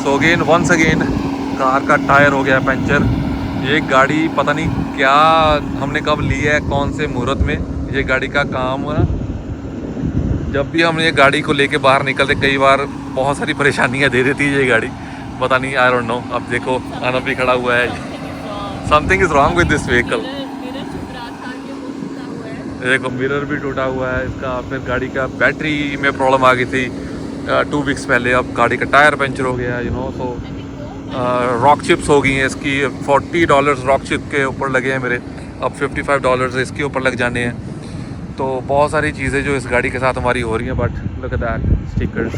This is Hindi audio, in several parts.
सो अगेन वंस अगेन कार का टायर हो गया पंचर। ये गाड़ी पता नहीं क्या हमने कब ली है, कौन से मुहूर्त में ये गाड़ी का काम हुआ। जब भी हम ये गाड़ी को लेके बाहर निकलते कई बार बहुत सारी परेशानियां दे देती है ये गाड़ी, पता नहीं, आई डोंट नो। अब देखो अनब भी खड़ा हुआ है। Something is wrong with this vehicle. देखो मिरर भी टूटा हुआ है इसका। फिर गाड़ी का बैटरी में प्रॉब्लम आ गई थी 2 वीक्स पहले। अब गाड़ी का टायर पंचर हो गया, you know. So rock chips हो गई हैं इसकी। $40 रॉक चिप के ऊपर लगे हैं मेरे। अब $55 इसके ऊपर लग जाने हैं। तो बहुत सारी चीज़ें जो इस गाड़ी के साथ हमारी हो रही हैं। But look at that stickers.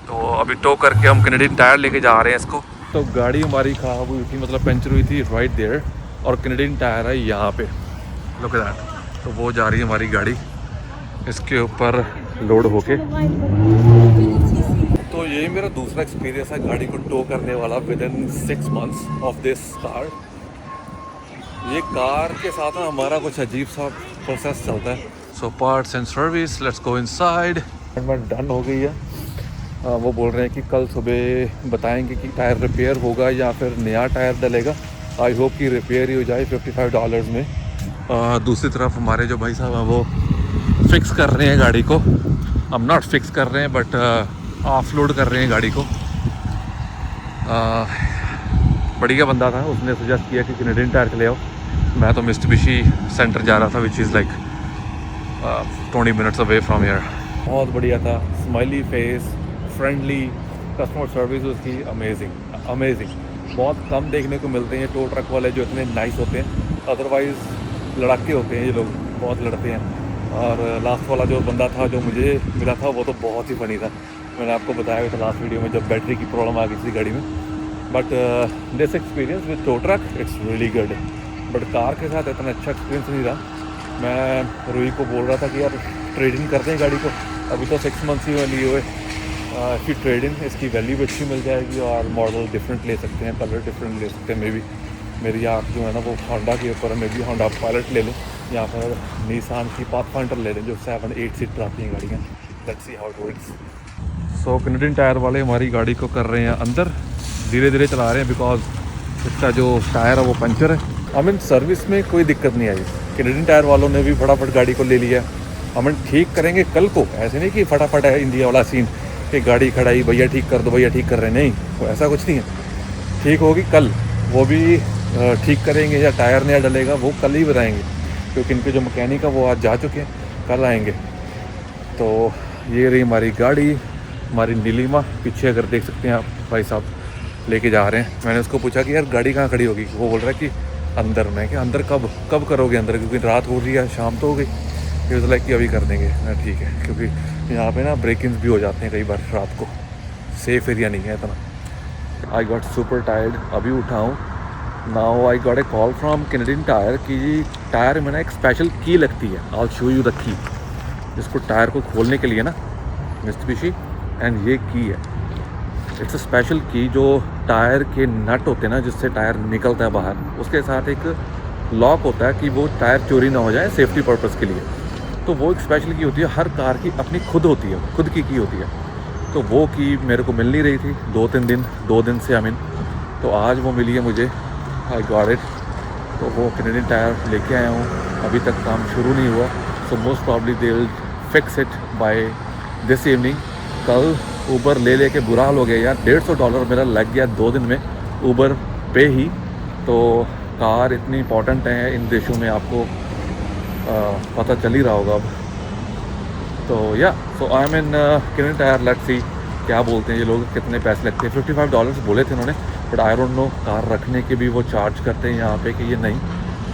तो अभी टो करके हम कैनेडियन टायर लेके जा रहे हैं इसको। तो गाड़ी हमारी ख़राब हुई थी, मतलब पंचर हुई थी राइट देयर, और कैनेडियन टायर है यहाँ पे। Look at that. तो वो जा रही है हमारी गाड़ी इसके ऊपर लोड होके। तो यही मेरा दूसरा एक्सपीरियंस है गाड़ी को टो करने वाला with in 6 months of this car. ये कार के साथ ना हमारा कुछ अजीब सा प्रोसेस चलता है। So parts and service, let's go inside. Done हो गई है। वो बोल रहे हैं कि कल सुबह बताएंगे कि टायर रिपेयर होगा या फिर नया टायर डलेगा। आई होप कि रिपेयर ही हो जाए $55 में। दूसरी तरफ हमारे जो भाई साहब हैं वो फिक्स कर रहे हैं गाड़ी को। हम नॉट फिक्स कर रहे हैं बट ऑफलोड कर रहे हैं गाड़ी को। बढ़िया बंदा था, उसने सजेस्ट किया कि कैनेडियन टायर के ले आओ। मैं तो मित्सुबिशी सेंटर जा रहा था which is like 20 minutes away from here. बहुत बढ़िया था, smiley face, friendly, customer service उसकी अमेजिंग अमेजिंग। बहुत कम देखने को मिलते हैं टो ट्रक वाले जो इतने नाइस होते हैं। अदरवाइज़ लड़ाके होते हैं ये लोग, बहुत लड़ते हैं। और लास्ट वाला जो बंदा था जो मुझे मिला था वो तो बहुत ही फ़नी था। मैंने आपको बताया था लास्ट वीडियो में जब बैटरी की प्रॉब्लम आ गई थी गाड़ी में। But this experience with tow truck it's really good. But car के साथ इतना अच्छा एक्सपीरियंस नहीं रहा। मैं रूही को बोल रहा था कि यार ट्रेडिंग करते हैं गाड़ी को, अभी तो 6 months ही लिए हुए। इसकी ट्रेडिंग, इसकी वैल्यू भी अच्छी मिल जाएगी और मॉडल डिफरेंट ले सकते हैं, कलर डिफरेंट ले सकते हैं। मे बी मेरी आँख जो है ना वो होंडा के ऊपर है, मे बी होंडा पायलट ले लें या फिर निसान की पाथफाइंडर ले लें जो 7-8 सीटर आती हैं गाड़ियाँ। Let's see how it works. So Canadian tyre वाले हमारी गाड़ी को कर रहे हैं अंदर, धीरे धीरे चला रहे हैं बिकॉज इसका जो टायर है वो पंचर है। हमें सर्विस में कोई दिक्कत नहीं आई। कैनेडियन टायर वालों ने भी फटाफट गाड़ी को ले लिया। हमें ठीक करेंगे कल को, ऐसे नहीं कि फटाफट है इंडिया वाला सीन कि गाड़ी खड़ाई, भैया ठीक कर दो, भैया ठीक कर रहे हैं। नहीं, वो ऐसा कुछ नहीं है। ठीक होगी कल, वो भी ठीक करेंगे या टायर नया डलेगा वो कल ही बताएंगे, क्योंकि इनके जो मैकेनिक है वो आज जा चुके हैं, कल आएंगे। तो ये रही हमारी गाड़ी, हमारी नीलिमा। पीछे अगर देख सकते हैं आप भाई साहब लेके जा रहे हैं। मैंने उसको पूछा कि यार गाड़ी कहाँ खड़ी होगी, वो बोल रहा है कि अंदर। मैं कि अंदर कब करोगे अंदर, क्योंकि रात हो रही है, शाम तो हो गई। फिर लाइक कि अभी कर देंगे। मैं ठीक है, क्योंकि यहाँ पे ना ब्रेक-इन्स भी हो जाते हैं कई बार रात को, सेफ एरिया नहीं है इतना। आई गॉट सुपर टायर्ड, अभी उठाऊँ। Now I got a call from Canadian Tire कि टायर में ना एक स्पेशल की लगती है। I will show you the key, जिसको टायर को खोलने के लिए ना मित्सुबिशी, एंड ये की है। इट्स अ स्पेशल की जो टायर के नट होते हैं ना जिससे टायर निकलता है बाहर, उसके साथ एक लॉक होता है कि वो टायर चोरी ना हो जाए सेफ्टी पर्पज़ के लिए। तो वो एक स्पेशल की होती है, हर कार की अपनी खुद होती है, खुद की होती है। तो वो की मेरे को मिल नहीं रही थी 2 दिन से। तो आज वो मिली है मुझे। I got it. तो वो कैनेडियन टायर लेके आया हूँ, अभी तक काम शुरू नहीं हुआ। So most probably they will fix it by this evening. कल ऊबर ले के बुरा हाल हो गया यार। $150 मेरा लग गया 2 दिन में ऊबर पे ही। तो कार इतनी इंपॉर्टेंट है इन देशों में, आपको पता चल ही रहा होगा अब। तो या so I am in Canadian Tire. Let's see क्या बोलते हैं ये लोग, कितने पैसे लगते हैं। $55 बोले थे उन्होंने, but I don't know car रखने के भी वो चार्ज करते हैं यहाँ पे कि ये नहीं।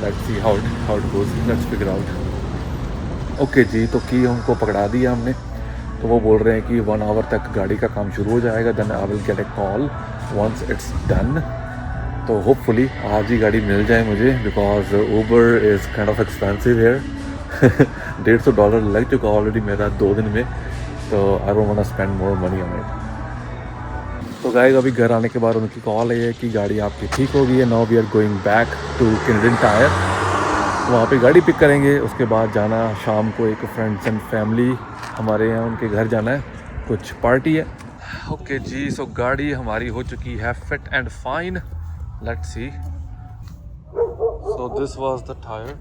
Let's see how it goes, let's figure out. Okay जी, तो की हमको पकड़ा दिया हमने। तो वो बोल रहे हैं कि 1 hour तक गाड़ी का काम शुरू हो जाएगा, then I will get a call once it's done. तो होपफुली आज ही गाड़ी मिल जाए मुझे, because Uber is kind of expensive here. $150 लग चुका ऑलरेडी मेरा 2 दिन में। तो I don't want to spend more money on it. तो गाइस अभी घर आने के बाद उनकी कॉल है कि गाड़ी आपकी ठीक हो गई है। Now we are going back to Canadian Tire, वहाँ पे गाड़ी पिक करेंगे। उसके बाद जाना शाम को एक फ्रेंड्स एंड फैमिली हमारे यहाँ, उनके घर जाना है, कुछ पार्टी है। ओके जी, सो गाड़ी हमारी हो चुकी है fit and fine. Let's see. So this was the tyre.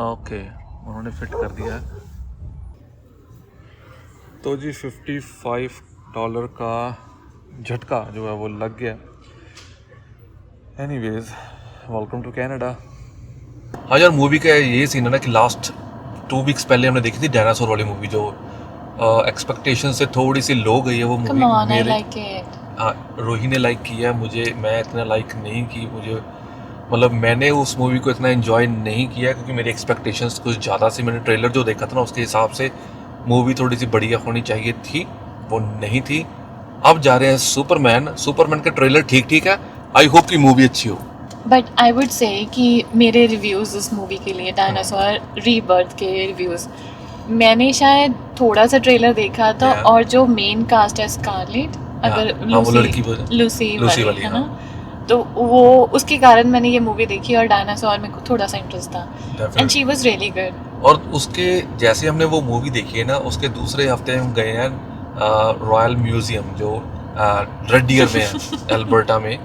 Okay, उन्होंने फिट कर दिया है. तो जी $55 का झटका जो है वो लग गया. Anyways, welcome to Canada. हाँ यार, मूवी का ये सीन है ना कि लास्ट 2 वीक्स पहले हमने देखी थी डायनासोर वाली मूवी, जो एक्सपेक्टेशन से थोड़ी सी लो गई है वो मूवी. रोही ने लाइक किया, मैं इतना लाइक नहीं की. मुझे मतलब मैंने उस मूवी को इतना एंजॉय नहीं किया क्योंकि मेरी एक्सपेक्टेशंस कुछ ज़्यादा सी. मैंने ट्रेलर जो देखा था ना उसके हिसाब से मूवी थोड़ी सी बढ़िया होनी चाहिए थी, वो नहीं थी. अब जा रहे हैं सुपरमैन का ट्रेलर ठीक ठीक है. आई होप कि मूवी अच्छी हो. बट आई वुड से कि मेरे रिव्यूज़ उस मूवी के लिए, डायनासोर रीबर्थ के रिव्यूज़, मैंने शायद थोड़ा सा ट्रेलर देखा था. और जो मेन कास्ट है स्कारलेट, अगर लूसी वाली है ना, तो वो उसके कारण मैंने ये मूवी देखी और डायनासोर में थोड़ा सा इंटरेस्ट था. And she was really good. और उसके जैसे हमने वो मूवी देखी है ना, उसके दूसरे हफ्ते हम गए हैं रॉयल म्यूजियम जो रेड डियर में है एल्बर्टा में.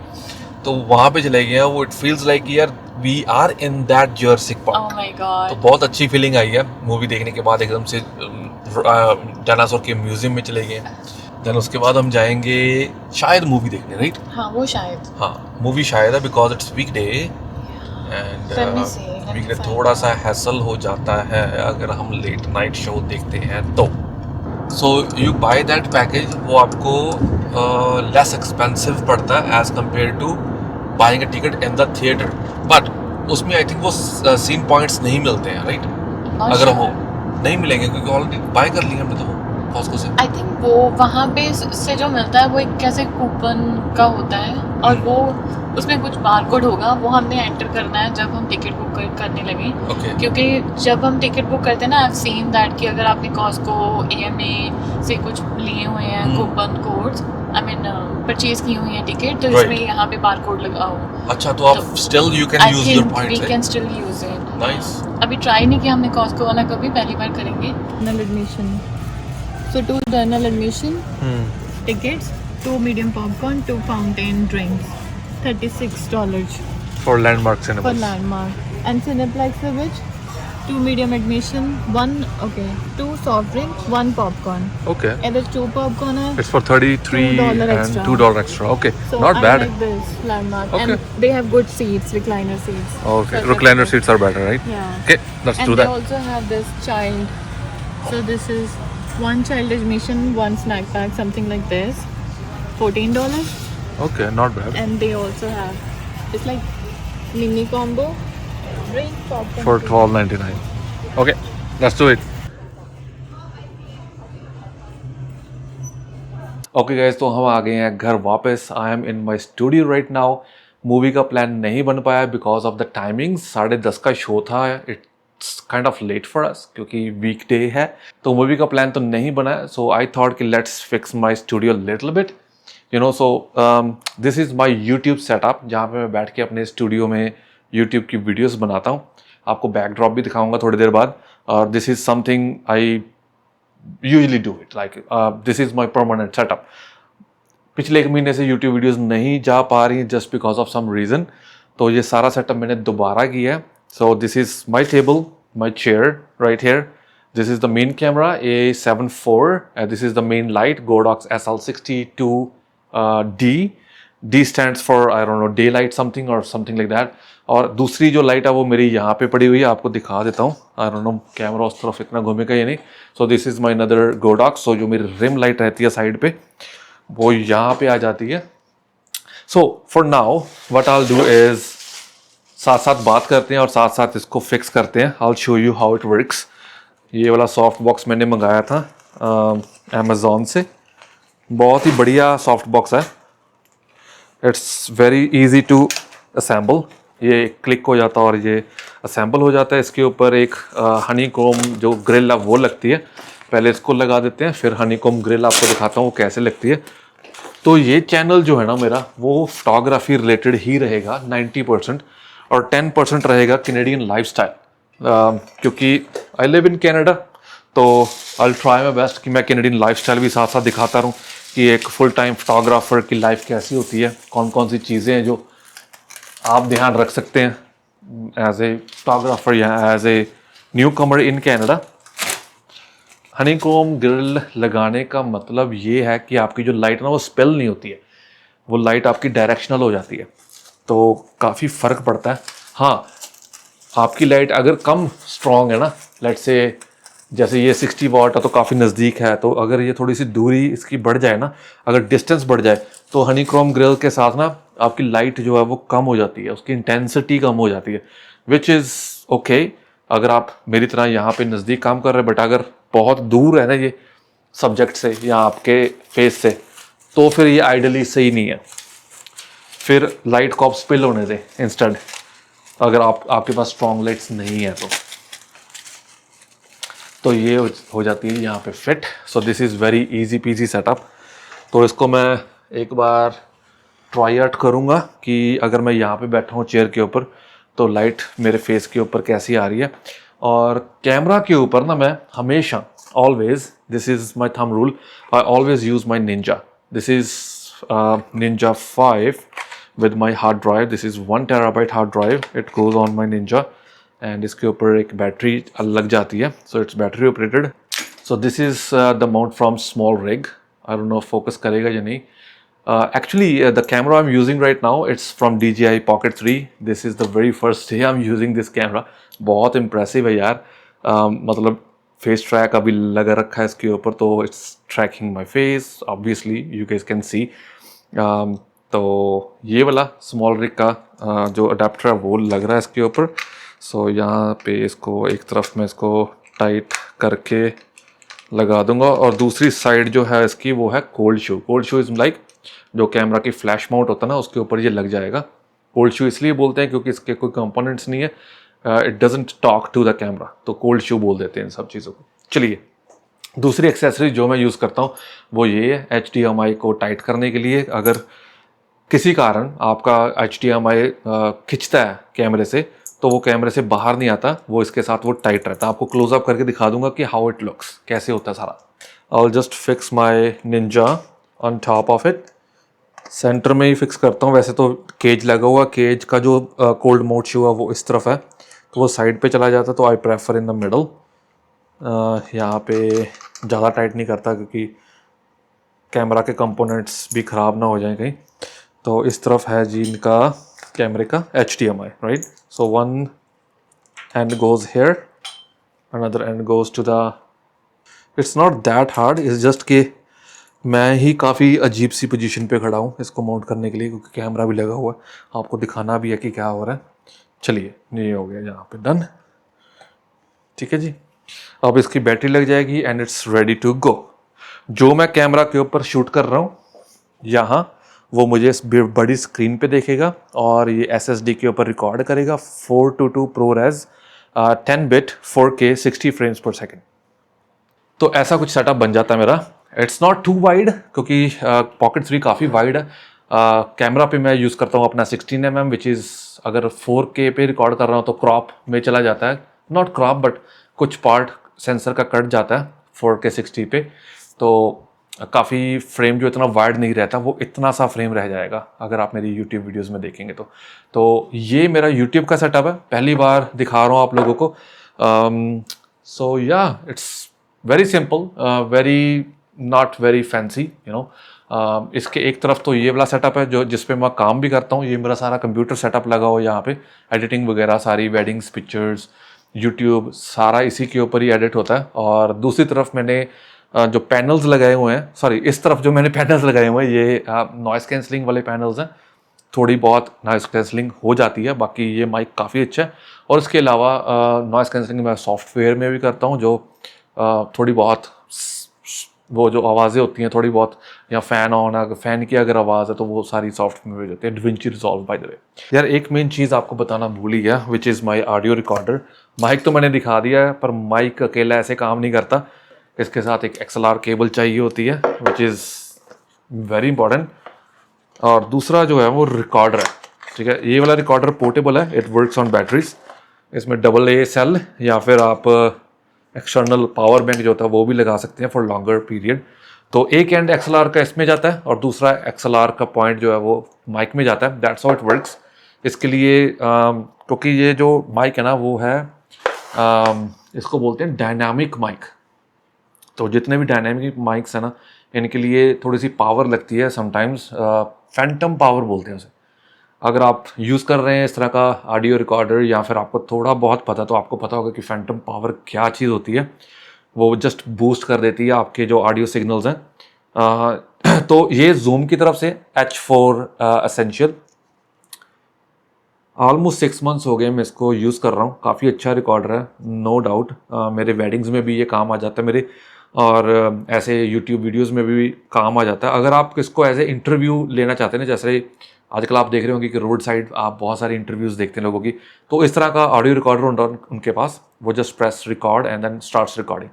तो वहाँ पे चले गए हैं. वो इट फील्स लाइक यार we are in that Jurassic Park. Oh my god. तो बहुत अच्छी फीलिंग आई है मूवी देखने के बाद. एकदम से डायनासोर के म्यूजियम में चले गए. देन उसके बाद हम जाएंगे शायद मूवी देखने, राइट? हाँ, वो शायद. हाँ, मूवी शायद है बिकॉज इट्स वीकडे एंड वीकडे थोड़ा सा हैसल हो जाता है अगर हम लेट नाइट शो देखते हैं तो. So you buy that package, वो आपको लेस एक्सपेंसिव पड़ता है as compare to buying a ticket in the theatre. But उसमें आई थिंक वो सीन पॉइंट्स नहीं मिलते हैं, राइट? अगर वो नहीं मिलेंगे क्योंकि ऑलरेडी बाय कर लिए हमने तो कॉस्को से. आई थिंक वो वहाँ पे से जो मिलता है वो एक कैसे कूपन का होता है और वो उसमें कुछ बारकोड होगा, वो हमने एंटर करना है जब हम टिकट बुक करने लगे. क्योंकि जब हम टिकट बुक करते हैं ना, आई हैव सीन दैट कि अगर आपने कॉस्को AMA से कुछ लिए हुए हैं coupon codes, I mean purchase की हुई है टिकट, तो इसमें यहाँ पे बारकोड लगाओ. अच्छा, तो आप still you can use your points. We can still use it. Nice. अभी ट्राई नहीं किया हमने कॉस्को वाला, कभी पहली बार करेंगे. General admission, so 2 general admission tickets, 2 medium popcorn, 2 fountain drinks, $36 for Landmark Cinema. for Landmark. And Cineplex which 2 medium admission, 2 soft drinks, 1 popcorn. Okay. And there's 2 popcorn. It's for $33 $2 and extra. $2 extra. Okay, So not I bad. like this Landmark. Okay. And they have good seats, recliner seats. Okay, So recliner that's seats are better, right? good. Yeah. Okay, let's And do they that. also have this child. So this is 1 child admission, 1 snack pack, something like this. $14. Okay, not bad. And they also have, it's like mini combo, drink, popcorn. For $12.99. Okay, let's do it. Okay guys, तो हम आ गए हैं घर वापस. आई am in my studio right now. Movie का प्लान नहीं बन पाया बिकॉज ऑफ द टाइमिंग्स. 10:30 का शो था. It's kind of late for us क्योंकि वीकडे है, तो मूवी का प्लान तो नहीं बना. सो आई थॉट कि let's fix my studio little bit, you know. So this is my YouTube setup जहाँ पे मैं बैठ के अपने स्टूडियो में यूट्यूब की वीडियोज़ बनाता हूँ. आपको बैकड्रॉप भी दिखाऊंगा थोड़ी देर बाद. और this is something I usually do it, like this is my permanent setup. पिछले 1 महीने से यूट्यूब वीडियोस नहीं जा पा रही just because of some reason. तो ये सारा सेटअप मैंने दोबारा किया है. So this is my table, my chair right here. This is the main camera A7IV. This is the main light Godox SL62D. D stands for I don't know daylight something or something like that. और दूसरी जो लाइट है वो मेरी यहाँ पे पड़ी हुई है, आपको दिखा देता हूँ. आई डोंट नो कैमरा उस तरफ इतना घूमेगा या नहीं. सो this is my another Godox. सो जो मेरी रिम लाइट रहती है साइड पे वो यहाँ पे आ जाती है. So for now what I will do is साथ साथ बात करते हैं और साथ साथ इसको फिक्स करते हैं. आई will show you how it works. ये वाला सॉफ्ट बॉक्स मैंने मंगाया था अमेज़ॉन से. बहुत ही बढ़िया सॉफ्ट बॉक्स है. It's very easy to assemble. ये क्लिक हो जाता है और ये असेंबल हो जाता है. इसके ऊपर एक हनी कोम जो ग्रिल है वो लगती है. पहले इसको लगा देते हैं, फिर हनी कोम ग्रिल आपको दिखाता हूँ वो कैसे लगती है. तो ये चैनल जो है ना मेरा, वो फोटोग्राफी रिलेटेड ही रहेगा 90%, और 10% रहेगा कैनेडियन लाइफस्टाइल. क्योंकि आई लिव इन कनाडा, तो आई ट्राई माई बेस्ट कि मैं कैनेडियन लाइफस्टाइल भी साथ साथ दिखाता रहूँ कि एक फुल टाइम फोटोग्राफर की लाइफ कैसी होती है, कौन कौन सी चीज़ें हैं जो आप ध्यान रख सकते हैं एज ए फोटोग्राफर या as a newcomer in Canada. Honeycomb grill लगाने का मतलब ये है कि आपकी जो लाइट ना वो स्पेल नहीं होती है, वो लाइट आपकी डायरेक्शनल हो जाती है, तो काफ़ी फ़र्क पड़ता है। हाँ, आपकी लाइट अगर कम स्ट्रॉन्ग है ना, लेट से जैसे ये 60 वाट है तो काफ़ी नज़दीक है, तो अगर ये थोड़ी सी दूरी इसकी बढ़ जाए ना, अगर डिस्टेंस बढ़ जाए तो हनीकॉम्ब ग्रिल के साथ ना आपकी लाइट जो है वो कम हो जाती है, उसकी इंटेंसिटी कम हो जाती है, विच इज़ ओके अगर आप मेरी तरह यहाँ पे नज़दीक काम कर रहे हैं। बट अगर बहुत दूर है ना ये सब्जेक्ट से या आपके फेस से, तो फिर ये आइडियली सही नहीं है, फिर लाइट को आप स्पिल होने दें इंस्टेड, अगर आपके पास स्ट्रॉन्ग लाइट्स नहीं है तो ये हो जाती है यहाँ पे fit. So this is very easy PG setup. तो इसको मैं एक बार ट्राई आउट करूँगा कि अगर मैं यहाँ पे बैठा हूँ चेयर के ऊपर तो लाइट मेरे फेस के ऊपर कैसी आ रही है। और कैमरा के ऊपर ना मैं हमेशा always, this is my thumb rule, I always use my Ninja. This is Ninja 5 with my hard drive. This is 1 terabyte hard drive. It goes on my Ninja and इसके ऊपर एक बैटरी लग जाती है, so it's battery operated. So this is the mount from Small Rig. I don't know focus करेगा या नहीं. Actually the camera I'm using right now, it's from DJI Pocket 3. This is the very first day I'm using this camera. बहुत impressive है यार. मतलब फेस ट्रैक अभी लगा रखा है इसके ऊपर, तो it's tracking my face, obviously you guys can see. तो ये वाला स्मॉल रिग का जो अडेप्टर है वो लग रहा है इसके ऊपर। सो यहाँ पे इसको एक तरफ मैं इसको टाइट करके लगा दूंगा और दूसरी साइड जो है इसकी वो है cold shoe. Cold shoe is like जो कैमरा की फ्लैश माउंट होता है ना, उसके ऊपर ये लग जाएगा। कोल्ड शू इसलिए बोलते हैं क्योंकि इसके कोई कंपोनेंट्स नहीं है, it doesn't talk to the camera, तो कोल्ड शू बोल देते हैं इन सब चीज़ों को। चलिए, दूसरी एक्सेसरी जो मैं यूज़ करता हूँ वो ये है HDMI को टाइट करने के लिए। अगर किसी कारण आपका HDMI खिंचता है कैमरे से, तो वो कैमरे से बाहर नहीं आता, वो इसके साथ वो टाइट रहता है। आपको क्लोजअप करके दिखा दूंगा कि हाउ इट लुक्स, कैसे होता है सारा। I will just fix my Ninja on top of it. Centre में ही फिक्स करता हूँ। वैसे तो केज लगा हुआ, केज का जो कोल्ड मोड शू है वो इस तरफ है, तो वो साइड पे चला जाता है, तो I prefer in the middle. यहाँ पे ज़्यादा टाइट नहीं करता क्योंकि कैमरा के कंपोनेंट्स भी ख़राब ना हो जाएं कहीं। तो इस तरफ है जी इनका कैमरे का HDMI, right. So one end goes here, another end goes to the, it's not that hard, it's just कि मैं ही काफ़ी अजीब सी पोजीशन पे खड़ा हूँ इसको माउंट करने के लिए, क्योंकि कैमरा भी लगा हुआ है, आपको दिखाना भी है कि क्या हो रहा है। चलिए, ये हो गया यहाँ पे डन, ठीक है जी। अब इसकी बैटरी लग जाएगी and it's ready to go. जो मैं कैमरा के ऊपर शूट कर रहा हूँ यहाँ, वो मुझे इस बड़ी स्क्रीन पे देखेगा और ये SSD के ऊपर रिकॉर्ड करेगा 422 ProRes 10 बिट 4K 60 फ्रेम्स पर सेकेंड। तो ऐसा कुछ सेटअप बन जाता है मेरा। इट्स नॉट टू वाइड क्योंकि पॉकेट 3 काफ़ी वाइड है। कैमरा पे मैं यूज़ करता हूँ अपना 16mm, विच इज़ अगर 4K पे रिकॉर्ड कर रहा हूँ तो क्रॉप में चला जाता है, नॉट क्रॉप बट कुछ पार्ट सेंसर का कट जाता है 4K 60 पे, तो काफ़ी फ्रेम जो इतना वाइड नहीं रहता, वो इतना सा फ्रेम रह जाएगा अगर आप मेरी YouTube वीडियोस में देखेंगे तो ये मेरा YouTube का सेटअप है, पहली बार दिखा रहा हूँ आप लोगों को। सो या it's very simple, very not very fancy, you know. इसके एक तरफ तो ये वाला सेटअप है जो जिस पे मैं काम भी करता हूँ, ये मेरा सारा कंप्यूटर सेटअप लगा हुआ है यहाँ पे, एडिटिंग वगैरह सारी, वेडिंग्स, पिक्चर्स, यूट्यूब सारा इसी के ऊपर ही एडिट होता है। और दूसरी तरफ मैंने जो पैनल्स लगाए हुए हैं, सॉरी इस तरफ जो मैंने पैनल्स लगाए हुए हैं ये नॉइस कैंसलिंग वाले पैनल्स हैं। थोड़ी बहुत नॉइस कैंसलिंग हो जाती है, बाकी ये माइक काफ़ी अच्छा है। और इसके अलावा नॉइस कैंसलिंग मैं सॉफ्टवेयर में भी करता हूँ, जो थोड़ी बहुत वो जो आवाज़ें होती हैं थोड़ी बहुत, या फ़ैन ऑन, अगर फ़ैन की अगर आवाज़ है तो वो सारी सॉफ्टवेयर में हो जाती है। DaVinci Resolve by the way. यार एक मेन चीज़ आपको बताना भूल ही गया, which is my audio recorder. Mic तो मैंने दिखा दिया है, पर माइक अकेला ऐसे काम नहीं करता, इसके साथ एक XLR केबल चाहिए होती है, विच इज़ वेरी इंपॉर्टेंट। और दूसरा जो है वो रिकॉर्डर है, ठीक है। ये वाला रिकॉर्डर पोर्टेबल है, इट वर्क्स ऑन बैटरीज। इसमें AA सेल या फिर आप एक्सटर्नल पावर बैंक जो होता है वो भी लगा सकते हैं फॉर लॉन्गर पीरियड। तो एक एंड XLR का इसमें जाता है और दूसरा XLR का पॉइंट जो है वो माइक में जाता है। That's how it works. इसके लिए क्योंकि ये जो माइक है ना वो है इसको बोलते हैं डायनामिक माइक। तो जितने भी डायनामिक माइक्स हैं ना इनके लिए थोड़ी सी पावर लगती है समटाइम्स, फैंटम पावर बोलते हैं उसे। अगर आप यूज़ कर रहे हैं इस तरह का ऑडियो रिकॉर्डर या फिर आपको थोड़ा बहुत पता तो आपको पता होगा कि फैंटम पावर क्या चीज़ होती है। वो जस्ट बूस्ट कर देती है आपके जो ऑडियो सिग्नल्स हैं। तो ये जूम की तरफ से H4 एसेंशियल ऑलमोस्ट 6 मंथ्स हो गए मैं इसको यूज़ कर रहा हूँ। काफ़ी अच्छा रिकॉर्डर है नो डाउट। मेरे वेडिंग्स में भी ये काम आ जाता है मेरे, और ऐसे यूट्यूब वीडियोस में भी काम आ जाता है। अगर आप इसको एज ए इंटरव्यू लेना चाहते हैं ना, जैसे आजकल आप देख रहे होंगे कि रोड साइड आप बहुत सारे इंटरव्यूज़ देखते हैं लोगों की, तो इस तरह का ऑडियो रिकॉर्डर होता है उनके पास। वो just press record and then starts recording.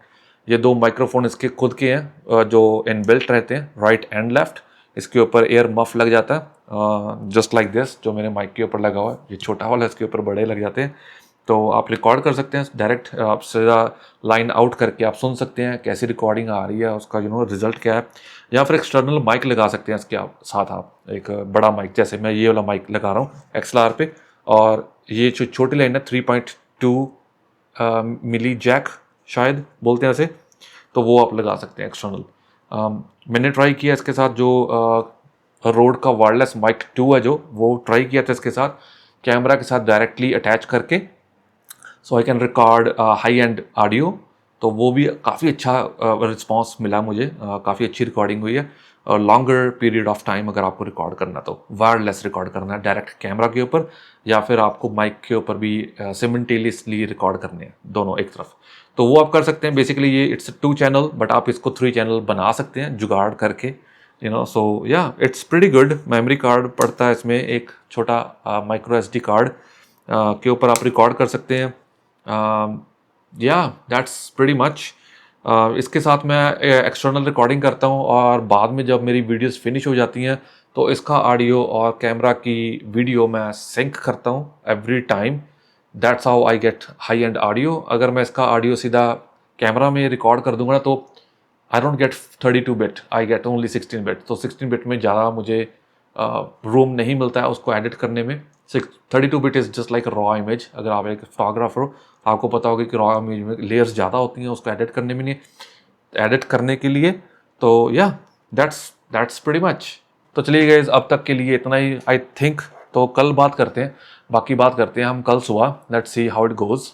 ये 2 माइक्रोफोन इसके खुद के हैं जो इनबिल्ट रहते हैं, राइट एंड लेफ्ट। इसके ऊपर एयर मफ लग जाता है जस्ट लाइक दिस, जो मेरे माइक के ऊपर लगा हुआ है। ये छोटा वाला है, इसके ऊपर बड़े लग जाते हैं। तो आप रिकॉर्ड कर सकते हैं डायरेक्ट, आप सीधा लाइन आउट करके आप सुन सकते हैं कैसी रिकॉर्डिंग आ रही है, उसका रिजल्ट क्या है। या फिर एक्सटर्नल माइक लगा सकते हैं इसके साथ आप, एक बड़ा माइक, जैसे मैं ये वाला माइक लगा रहा हूँ XLR पे। और ये जो छोटी लाइन है 3.2 मिली जैक शायद बोलते हैं ऐसे, तो वो आप लगा सकते हैं एक्सटर्नल। मैंने ट्राई किया इसके साथ जो रोड का वायरलेस माइक 2 है, जो वो ट्राई किया था इसके साथ कैमरा के साथ डायरेक्टली अटैच करके, so I can record high and audio. तो वो भी काफ़ी अच्छा रिस्पांस मिला मुझे, काफ़ी अच्छी रिकॉर्डिंग हुई है। और लॉन्गर पीरियड ऑफ टाइम अगर आपको रिकॉर्ड करना तो वायरलेस रिकॉर्ड करना है डायरेक्ट कैमरा के ऊपर, या फिर आपको माइक के ऊपर भी सिमल्टेनियसली रिकॉर्ड करने हैं दोनों एक तरफ, तो वो आप कर सकते हैं। बेसिकली ये इट्स 2 चैनल, बट आप इसको 3 चैनल बना सकते हैं जुगाड़ करके, सो या it's pretty good. Memory card पड़ता है इसमें, एक छोटा माइक्रो SD कार्ड के ऊपर आप रिकॉर्ड कर सकते हैं। या दैट्स प्रीटी मच। इसके साथ मैं एक्सटर्नल रिकॉर्डिंग करता हूँ, और बाद में जब मेरी वीडियोस फिनिश हो जाती हैं तो इसका ऑडियो और कैमरा की वीडियो मैं सिंक करता हूँ every time. That's how I get high and audio. अगर मैं इसका ऑडियो सीधा कैमरा में रिकॉर्ड कर दूंगा ना तो I don't get 32 bit, I get only 16 bit. तो 16 बिट में ज़्यादा मुझे रूम नहीं मिलता है उसको एडिट करने में। 32 bit is just like raw image. अगर आप एक फोटोग्राफर हो आपको पता होगा कि रॉ इमेज में लेयर्स ज़्यादा होती हैं उसको एडिट करने में, नहीं एडिट करने के लिए। तो या दैट्स प्रीटी मच। तो चलिए गाइस, अब तक के लिए इतना ही आई थिंक। तो कल बात करते हैं, बाकी बात करते हैं हम कल सुबह। Let's see how it goes.